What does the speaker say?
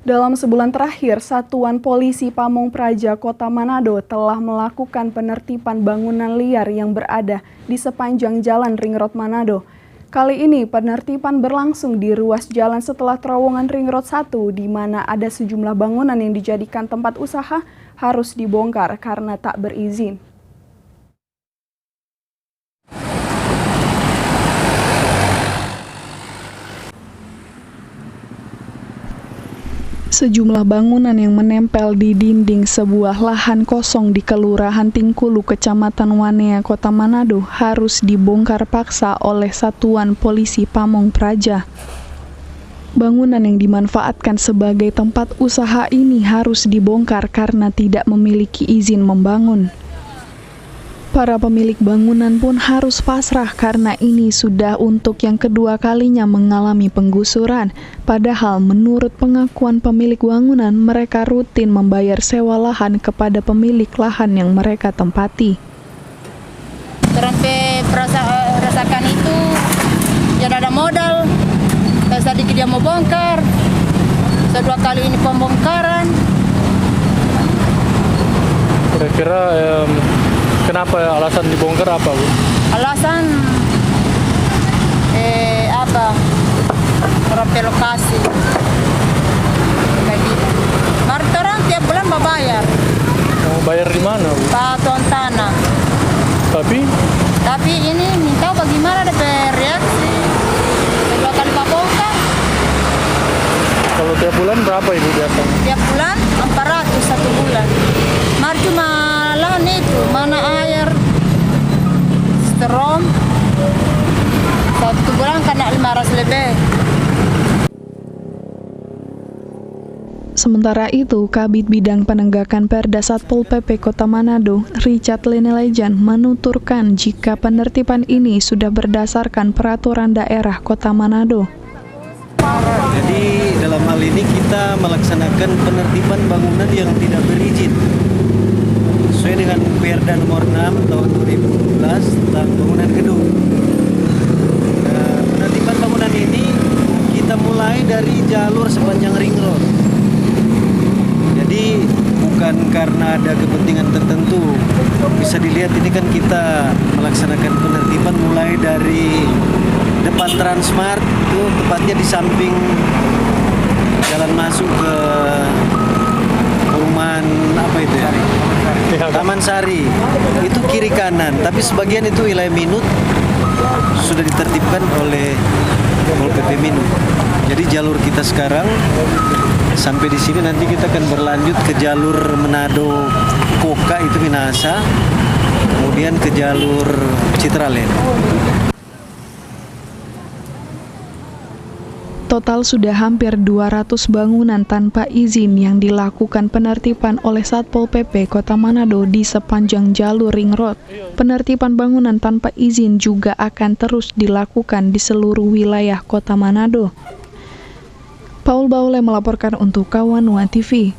Dalam sebulan terakhir, Satuan Polisi Pamong Praja Kota Manado telah melakukan penertiban bangunan liar yang berada di sepanjang Jalan Ring Road Manado. Kali ini penertiban berlangsung di ruas jalan setelah terowongan Ring Road 1, di mana ada sejumlah bangunan yang dijadikan tempat usaha harus dibongkar karena tak berizin. Sejumlah bangunan yang menempel di dinding sebuah lahan kosong di Kelurahan Tingkulu, Kecamatan Wanea, Kota Manado harus dibongkar paksa oleh Satuan Polisi Pamong Praja. Bangunan yang dimanfaatkan sebagai tempat usaha ini harus dibongkar karena tidak memiliki izin membangun. Para pemilik bangunan pun harus pasrah karena ini sudah untuk yang kedua kalinya mengalami penggusuran. Padahal menurut pengakuan pemilik bangunan, mereka rutin membayar sewa lahan kepada pemilik lahan yang mereka tempati. Sampai rasakan itu, tidak ada modal, sedikit dia mau bongkar, kedua kali ini pembongkaran. Kira-kira kenapa alasan dibongkar apa, Bu? Alasan relokasi. Kayak gitu. Orang tiap bulan bayar. Mau bayar di mana, Bu? Batuan tanah. Tapi ini minta bagaimana ada reaksi. Kedua kali bongkar. Kalau tiap bulan berapa Ibu biasanya? Tiap bulan 400 satu bulan. Marju malah itu, mana air, strom, satu bulan kena 500 lebih. Sementara itu, Kabid Bidang Penegakan Perda Satpol PP Kota Manado, Richard Lenelejan, menuturkan jika penertiban ini sudah berdasarkan peraturan daerah Kota Manado. Jadi dalam hal ini kita melaksanakan penertiban bangunan yang tidak berizin sesuai dengan Perda nomor 6 tahun 2012 tentang bangunan gedung. Penertiban bangunan ini kita mulai dari jalur sepanjang Ring Road. Jadi bukan karena ada kepentingan tertentu. Bisa dilihat ini kan kita melaksanakan penertiban mulai dari depan Transmart, itu tepatnya di samping jalan masuk ke perumahan Taman Sari, itu kiri kanan, tapi sebagian itu wilayah Minut sudah ditertibkan oleh Pol PP Minut. Jadi jalur kita sekarang sampai di sini, nanti kita akan berlanjut ke jalur Manado Koka itu Minahasa, kemudian ke jalur Citraland. Total sudah hampir 200 bangunan tanpa izin yang dilakukan penertiban oleh Satpol PP Kota Manado di sepanjang jalur Ring Road. Penertiban bangunan tanpa izin juga akan terus dilakukan di seluruh wilayah Kota Manado. Paul Baule melaporkan untuk Kawan One TV.